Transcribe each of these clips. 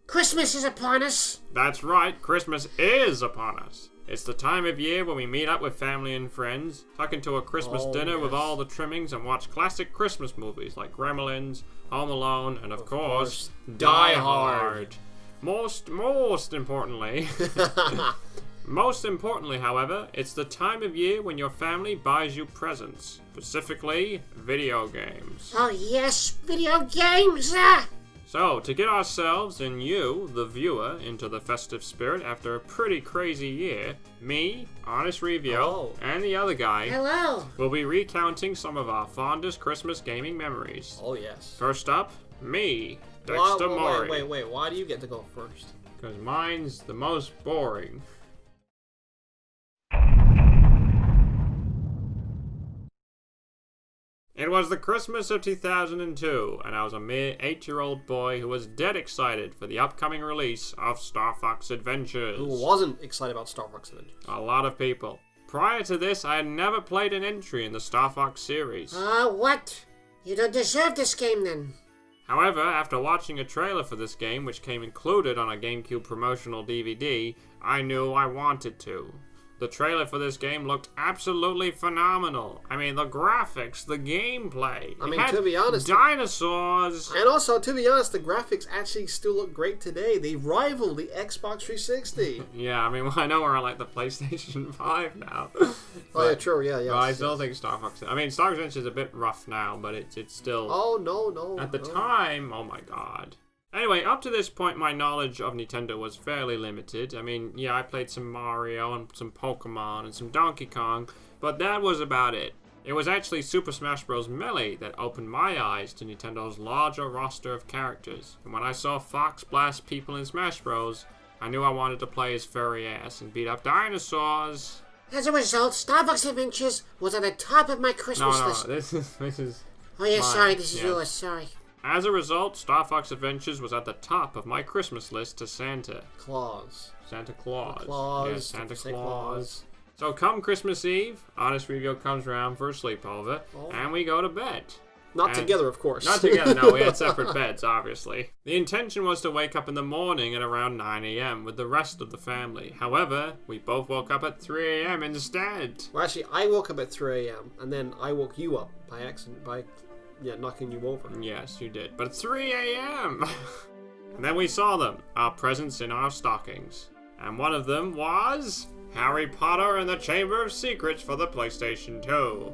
Christmas is upon us. That's right, Christmas is upon us. It's the time of year when we meet up with family and friends, tuck into a Christmas dinner with all the trimmings, and watch classic Christmas movies like Gremlins, Home Alone, and of course, Die Hard. Most importantly, however, it's the time of year when your family buys you presents, specifically video games. Oh yes, video games! So, to get ourselves and you, the viewer, into the festive spirit after a pretty crazy year, me, HonestReviewo, and the other guy will be recounting some of our fondest Christmas gaming memories. Oh yes. First up, me, DexterMorri. Wait, why do you get to go first? Because mine's the most boring. It was the Christmas of 2002, and I was a mere 8-year-old boy who was dead excited for the upcoming release of Star Fox Adventures. Who wasn't excited about Star Fox Adventures? A lot of people. Prior to this, I had never played an entry in the Star Fox series. What? You don't deserve this game then. However, after watching a trailer for this game, which came included on a GameCube promotional DVD, I knew I wanted to. The trailer for this game looked absolutely phenomenal. I mean, the graphics, the gameplay. To be honest, dinosaurs. And also, to be honest, the graphics actually still look great today. They rival the Xbox 360. Yeah, I mean, I know we're on like the PlayStation 5 now. Oh yeah, true. Yeah. But I still think Star Fox. I mean, Star Fox Adventures is a bit rough now, but it's still. Oh no. At the time, oh my god. Anyway, up to this point, my knowledge of Nintendo was fairly limited. I mean, yeah, I played some Mario and some Pokemon and some Donkey Kong, but that was about it. It was actually Super Smash Bros. Melee that opened my eyes to Nintendo's larger roster of characters. And when I saw Fox blast people in Smash Bros., I knew I wanted to play his furry ass and beat up dinosaurs. As a result, Star Fox Adventures was at the top of my Christmas list. This is. Oh yeah, mine. sorry, this is yours. Sorry. As a result, Star Fox Adventures was at the top of my Christmas list to Santa Claus. Santa Claus. So come Christmas Eve, HonestReviewo comes around for a sleepover, and we go to bed. Not together, of course. Not together, no, we had separate beds, obviously. The intention was to wake up in the morning at around 9 a.m. with the rest of the family. However, we both woke up at 3 a.m. instead. Well, actually, I woke up at 3 a.m., and then I woke you up by accident, knocking you over. Yes, you did. But 3 a.m. And then we saw them, our presents in our stockings. And one of them was Harry Potter and the Chamber of Secrets for the PlayStation 2.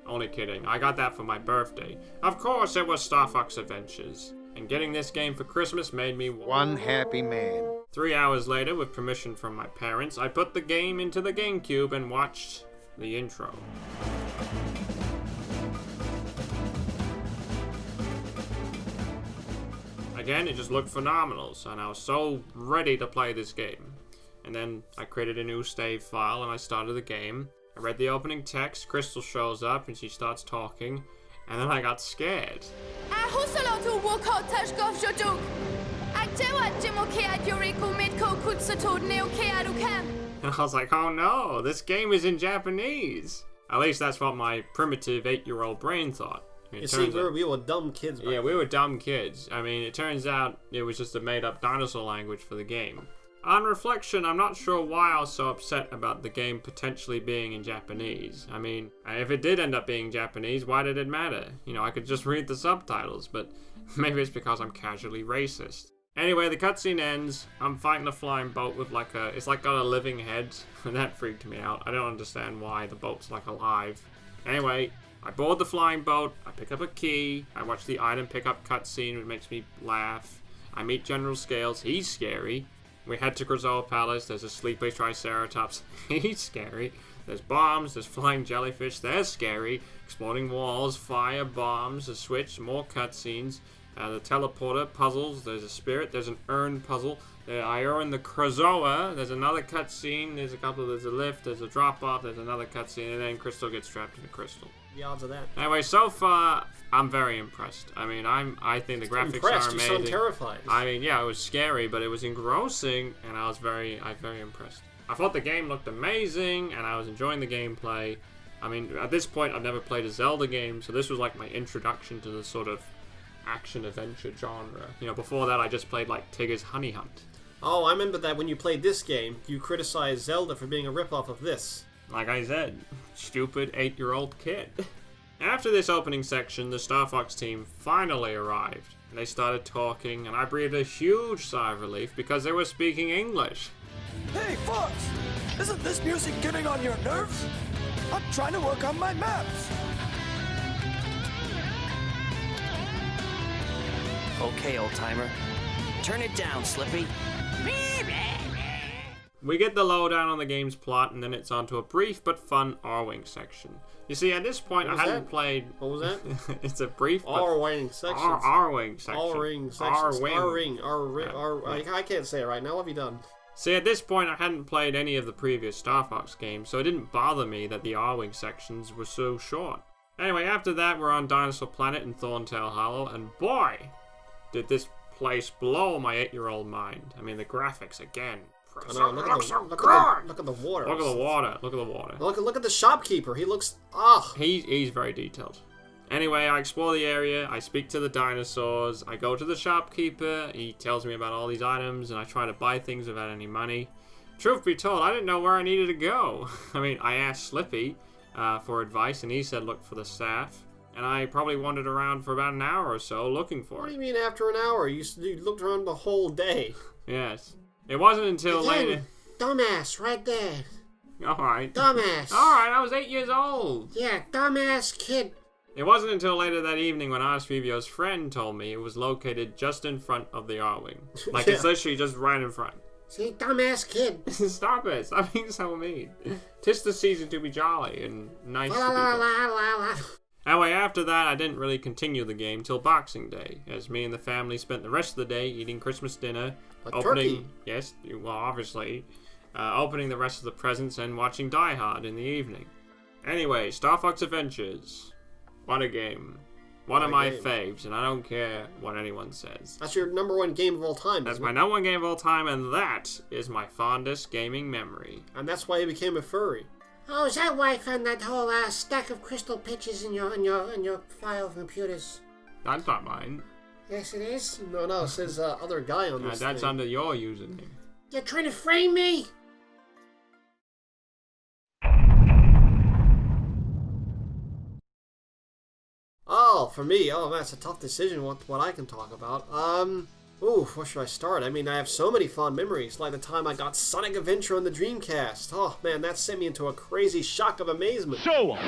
Only kidding, I got that for my birthday. Of course it was Star Fox Adventures. And getting this game for Christmas made me one happy man. 3 hours later, with permission from my parents, I put the game into the GameCube and watched the intro. Again, it just looked phenomenal, and I was so ready to play this game. And then I created a new save file and I started the game. I read the opening text, Crystal shows up and she starts talking, and then I got scared. And I was like, oh no, this game is in Japanese. At least that's what my primitive 8-year-old brain thought. You see, we were dumb kids back then. We were dumb kids. I mean, it turns out it was just a made-up dinosaur language for the game. On reflection, I'm not sure why I was so upset about the game potentially being in Japanese. I mean, if it did end up being Japanese, why did it matter? You know, I could just read the subtitles, but maybe it's because I'm casually racist. Anyway, the cutscene ends. I'm fighting a flying boat with it's like got a living head, and that freaked me out. I don't understand why the boat's like alive. Anyway, I board the flying boat, I pick up a key, I watch the item pickup cutscene, which makes me laugh. I meet General Scales, he's scary. We head to Krazoa Palace, there's a sleepy Triceratops, he's scary. There's bombs, there's flying jellyfish, they're scary. Exploding walls, fire, bombs, a switch, more cutscenes. The teleporter, puzzles, there's a spirit, there's an urn puzzle. I earn the Krazoa, there's another cutscene, there's a lift, there's a drop-off, there's another cutscene, and then Crystal gets trapped in a crystal. The odds of that. Anyway, so far, I'm very impressed. I mean, I think the graphics are amazing. You sound terrified. I mean, yeah, it was scary, but it was engrossing, and I was very impressed. I thought the game looked amazing, and I was enjoying the gameplay. I mean, at this point, I've never played a Zelda game, so this was like my introduction to the sort of action-adventure genre. You know, before that I just played like Tigger's Honey Hunt. Oh, I remember that when you played this game, you criticized Zelda for being a ripoff of this. Like I said, stupid 8-year-old kid. After this opening section, the Star Fox team finally arrived. They started talking, and I breathed a huge sigh of relief because they were speaking English. Hey, Fox! Isn't this music getting on your nerves? I'm trying to work on my maps. Okay, old-timer. Turn it down, Slippy. We get the lowdown on the game's plot, and then it's on to a brief but fun R-Wing section. You see, at this point, I hadn't played... What was that? It's a brief but... R-Wing sections. R-Wing section. R-Ring sections. R-Wing. R-Ring. I can't say it right now. What have you done? See, at this point, I hadn't played any of the previous Star Fox games, so it didn't bother me that the R-Wing sections were so short. Anyway, after that, we're on Dinosaur Planet in Thorntail Hollow, and boy, did this place blow my 8-year-old mind. I mean, the graphics, again... Look at the water. Look at the water. Look at the water. Look at the shopkeeper. He looks... He's very detailed. Anyway, I explore the area, I speak to the dinosaurs, I go to the shopkeeper, he tells me about all these items, and I try to buy things without any money. Truth be told, I didn't know where I needed to go. I mean, I asked Slippy for advice, and he said look for the staff. And I probably wandered around for about an hour or so looking for it. What do you mean after an hour? You looked around the whole day. Yes. It wasn't until later... Dumbass, right there. Alright. Dumbass. Alright, I was 8 years old. Yeah, dumbass kid. It wasn't until later that evening when HonestReviewo's friend told me it was located just in front of the R-Wing. Like, it's literally just right in front. See, dumbass kid. Stop it. Stop being so mean. 'Tis the season to be jolly and nice to people. Anyway, after that, I didn't really continue the game till Boxing Day, as me and the family spent the rest of the day eating Christmas dinner, turkey. Yes, well, obviously, opening the rest of the presents and watching Die Hard in the evening. Anyway, Star Fox Adventures. What a game. One of my faves, and I don't care what anyone says. That's your #1 game of all time. That's my #1 game of all time, and that is my fondest gaming memory. And that's why you became a furry. Oh, is that why I found that whole stack of crystal pitches in your file of computers? That's not mine. Yes, it is. No, it says other guy on this That's thing. under your username. You're trying to frame me? Oh, for me, that's a tough decision what I can talk about. Where should I start? I mean, I have so many fond memories, like the time I got Sonic Adventure on the Dreamcast. Oh, man, that sent me into a crazy shock of amazement. Show 'em!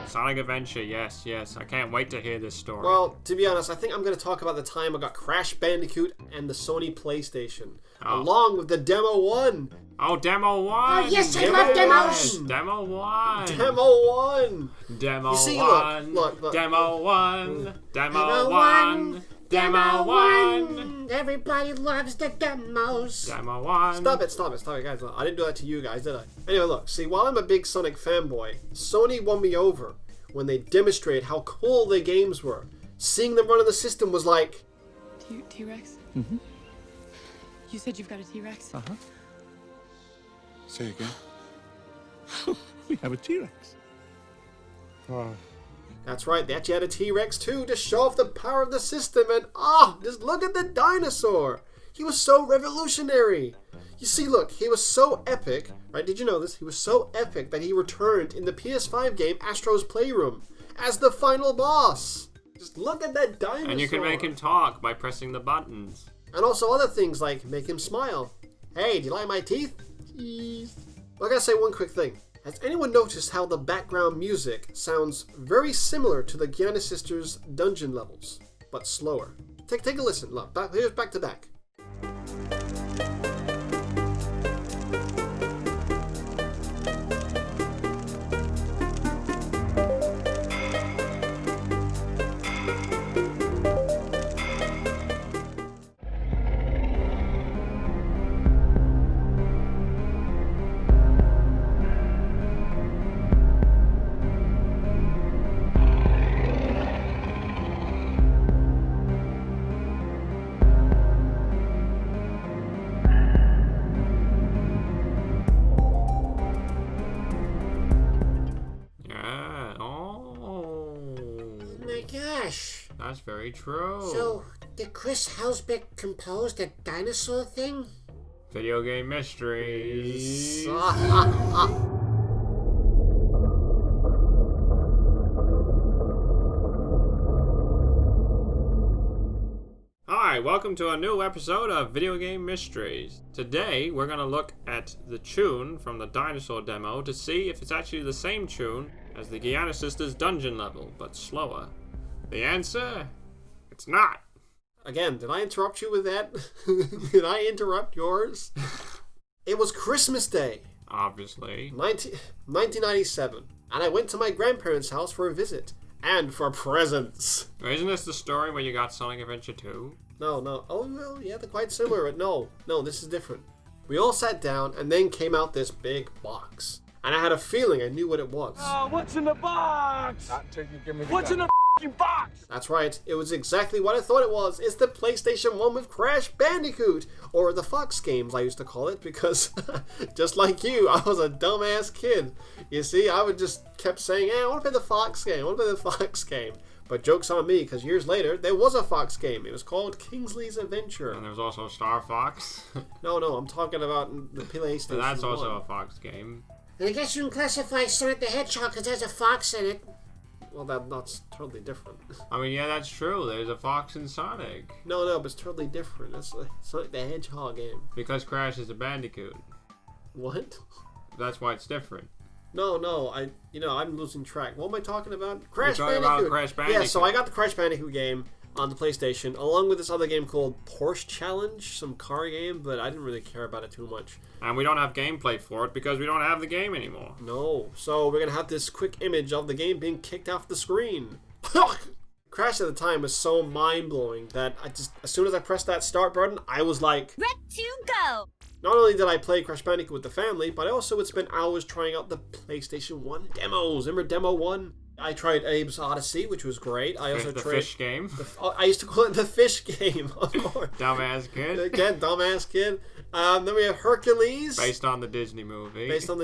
Sonic Adventure, yes. I can't wait to hear this story. Well, to be honest, I think I'm going to talk about the time I got Crash Bandicoot and the Sony PlayStation, along with the Demo 1. Oh, Demo 1! Oh, yes, I love demos! Demo 1! Demo 1! Demo You see, 1! look. Demo 1! Demo 1! Demo 1! Everybody loves the demos. Demo 1! Stop it, guys. I didn't do that to you guys, did I? Anyway, look, see, while I'm a big Sonic fanboy, Sony won me over when they demonstrated how cool their games were. Seeing them run in the system was like... T-Rex? Mm-hmm. You said you've got a T-Rex? Uh-huh. Say again. We have a T-Rex. That's right, they actually had a T-Rex too to show off the power of the system, and just look at the dinosaur! He was so revolutionary! You see, look, he was so epic, right? Did you know this? He was so epic that he returned in the PS5 game Astro's Playroom as the final boss! Just look at that dinosaur! And you can make him talk by pressing the buttons. And also other things like make him smile. Hey, do you like my teeth? Cheese. I gotta say one quick thing. Has anyone noticed how the background music sounds very similar to the Giana Sisters dungeon levels, but slower? Take a listen. Look, here's back to back. very true. So, did Chris Helsbeck compose the dinosaur thing? Video game mysteries. Hi, welcome to a new episode of Video Game Mysteries. Today, we're going to look at the tune from the dinosaur demo to see if it's actually the same tune as the Giana Sisters dungeon level, but slower. The answer? It's not. Again, did I interrupt you with that? Did I interrupt yours? It was Christmas Day. Obviously. 1997. And I went to my grandparents' house for a visit. And for presents. Isn't this the story where you got Sonic Adventure 2? No. Oh, well, yeah, they're quite similar, but no, this is different. We all sat down, and then came out this big box. And I had a feeling I knew what it was. Oh, what's in the box? What's in the box? That's right, it was exactly what I thought it was. It's the PlayStation 1 with Crash Bandicoot, or the Fox games I used to call it, because just like you, I was a dumbass kid. You see, I would just kept saying, I want to play the Fox game, I want to play the Fox game. But joke's on me, because years later, there was a Fox game. It was called Kingsley's Adventure. And there was also Star Fox. No, I'm talking about the PlayStation 1. That's also a Fox game. And I guess you can classify Sonic the Hedgehog because there's a fox in it. Well, that's totally different. I mean, yeah, that's true. There's a Fox in Sonic. No, but it's totally different. It's like Sonic the Hedgehog game. Because Crash is a Bandicoot. What? That's why it's different. No, I'm losing track. What am I talking about? Crash You're talking Bandicoot. about Crash Bandicoot. Yeah, so I got the Crash Bandicoot game on the PlayStation, along with this other game called Porsche Challenge, some car game, but I didn't really care about it too much. And we don't have gameplay for it because we don't have the game anymore. No, so we're gonna have this quick image of the game being kicked off the screen. Crash at the time was so mind-blowing that as soon as I pressed that start button, I was like, Red to go! Not only did I play Crash Bandicoot with the family, but I also would spend hours trying out the PlayStation 1 demos. Remember Demo 1? I tried Abe's Odyssey, which was great. I also tried fish game. I used to call it the fish game, of course. Dumbass kid. Again, dumbass kid. Then we have Hercules. Based on the Disney movie. Which, that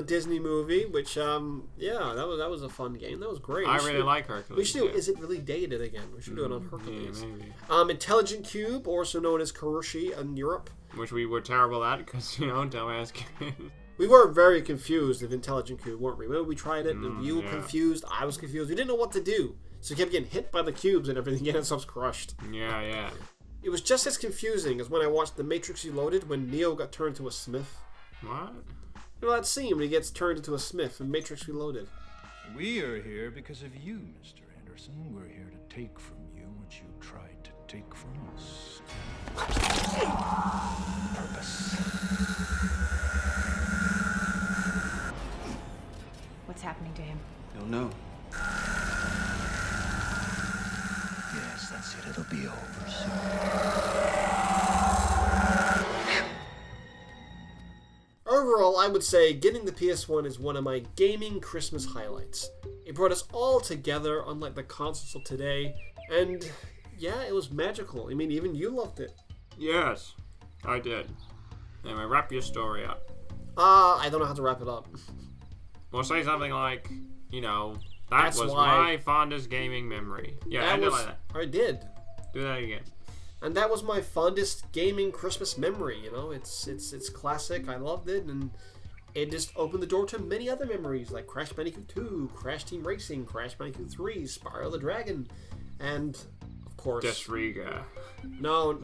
was a fun game. That was great. I really like Hercules. We should do Is It Really Dated again? We should do it on Hercules. Yeah, maybe. Intelligent Cube, also known as Karushi in Europe. Which we were terrible at because, dumbass kid. We were very confused with Intelligent Cube, weren't we? Remember we tried it, and you were confused, I was confused. We didn't know what to do. So we kept getting hit by the cubes and everything, getting ourselves crushed. Yeah. It was just as confusing as when I watched The Matrix Reloaded when Neo got turned into a smith. What? You know that scene when he gets turned into a smith in Matrix Reloaded? We are here because of you, Mr. Anderson. We're here to take from you what you tried to take from us. Purpose. What's happening to him? You'll know. Yes, that's it. It'll be over soon. Overall, I would say getting the PS1 is one of my gaming Christmas highlights. It brought us all together, unlike the consoles of today, and yeah, it was magical. I mean, even you loved it. Yes, I did. Anyway, wrap your story up. I don't know how to wrap it up. Well, say something like, that That's was why- my fondest gaming memory. Yeah, That end it was, like that. I did. Do that again. And that was my fondest gaming Christmas memory, It's classic, I loved it, and it just opened the door to many other memories, like Crash Bandicoot 2, Crash Team Racing, Crash Bandicoot 3, Spyro the Dragon, and, of course... Desriga. No, Of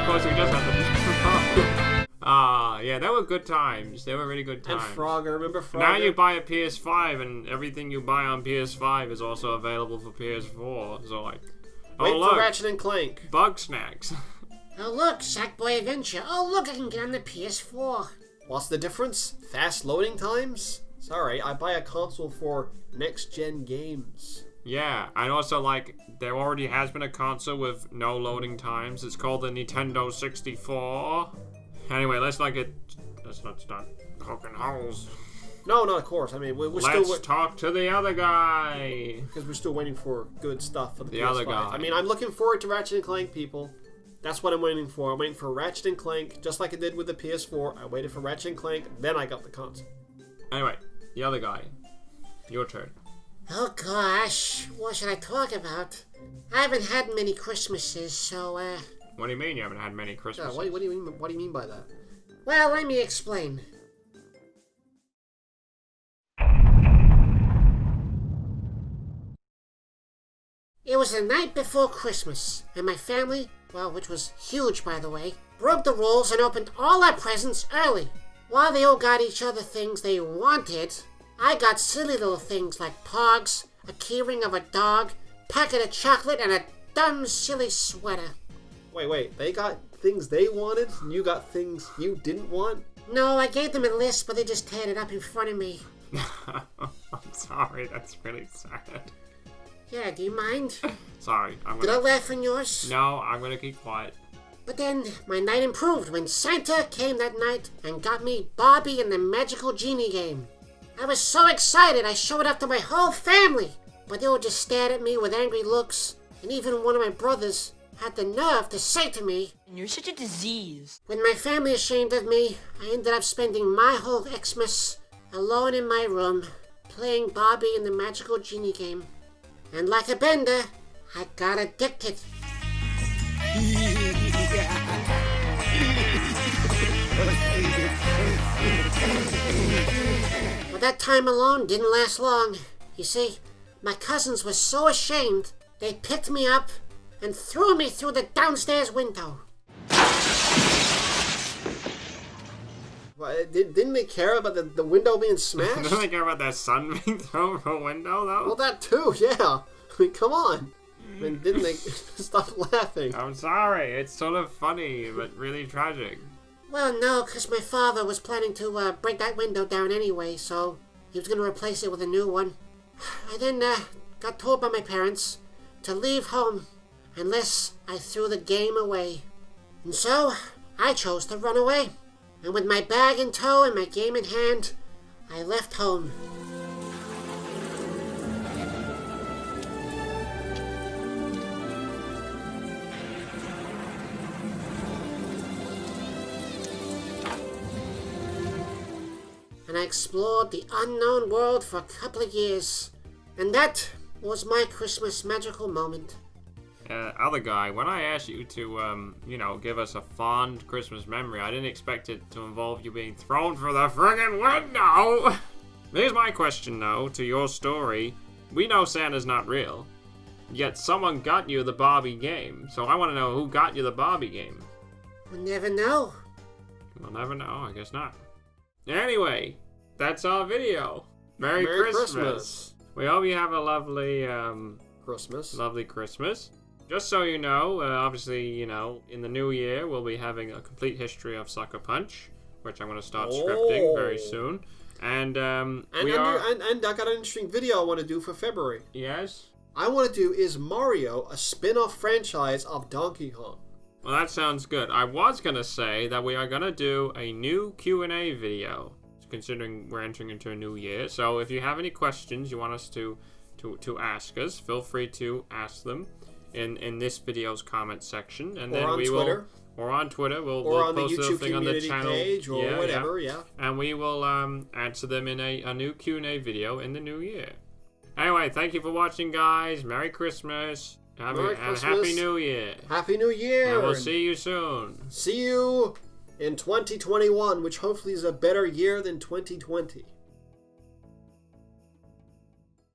course, we just had the... yeah, they were good times. They were really good times. And Frogger, remember Frogger? Now you buy a PS5, and everything you buy on PS5 is also available for PS4. So, Wait look, for Ratchet and Clank. Bug Snacks. Oh look, Sackboy Adventure. Oh look, I can get on the PS4. What's the difference? Fast loading times? Sorry, I buy a console for next-gen games. Yeah, and also, there already has been a console with no loading times. It's called the Nintendo 64. Anyway, let's not start poking holes. No, of course. I mean, we're Let's still... talk to the other guy. Because we're still waiting for good stuff for the PS5. Other guy. I mean, I'm looking forward to Ratchet and Clank, people. That's what I'm waiting for. I'm waiting for Ratchet and Clank, just like I did with the PS4. I waited for Ratchet and Clank, then I got the console. Anyway, the other guy. Your turn. Oh gosh, what should I talk about? I haven't had many Christmases, so What do you mean you haven't had many Christmases? What do you mean by that? well, let me explain. It was the night before Christmas, and my family, well, which was huge by the way, broke the rules and opened all our presents early. While they all got each other things they wanted, I got silly little things like pogs, a keyring of a dog, packet of chocolate, and a dumb silly sweater. Wait, they got things they wanted, and you got things you didn't want? No, I gave them a list, but they just teared it up in front of me. I'm sorry, that's really sad. Yeah, do you mind? Sorry, Did I laugh on yours? No, I'm gonna keep quiet. But then, my night improved when Santa came that night and got me Barbie and the Magical Genie game. I was so excited I showed up to my whole family, but they all just stared at me with angry looks, and even one of my brothers had the nerve to say to me, "You're such a disease." When my family ashamed of me, I ended up spending my whole Xmas alone in my room, playing Barbie and the Magical Genie game. And like a bender, I got addicted. But that time alone didn't last long. You see, my cousins were so ashamed, they picked me up and threw me through the downstairs window. Well, didn't they care about the window being smashed? Don't they care about that sun being thrown from a window, though? Well, that too, yeah. I mean, come on. I mean, didn't they stop laughing? I'm sorry, it's sort of funny, but really tragic. Well, no, because my father was planning to break that window down anyway, so he was going to replace it with a new one. I then got told by my parents to leave home unless I threw the game away. And so, I chose to run away. And with my bag in tow and my game in hand, I left home. And I explored the unknown world for a couple of years. And that was my Christmas magical moment. Other guy, when I asked you to, give us a fond Christmas memory, I didn't expect it to involve you being thrown through the friggin' window! Here's my question, though, to your story. We know Santa's not real, yet someone got you the Barbie game, so I want to know who got you the Barbie game. We'll never know. We'll never know, I guess not. Anyway, that's our video. Merry Christmas. We hope you have a lovely, Lovely Christmas. Just so you know, obviously, in the new year, we'll be having a complete history of Sucker Punch, which I'm going to start scripting very soon. And I got an interesting video I want to do for February. Yes? I want to do Is Mario a spin-off franchise of Donkey Kong? Well, that sounds good. I was going to say that we are going to do a new Q&A video, considering we're entering into a new year. So if you have any questions you want us to ask us, feel free to ask them in this video's comment section, and then we will, or on Twitter, we'll post a thing on the channel page or whatever, yeah. And we will answer them in a new Q&A video in the new year. Anyway, thank you for watching, guys. Merry Christmas. And Happy New Year. Happy New Year. And we'll see you soon. See you in 2021, which hopefully is a better year than 2020.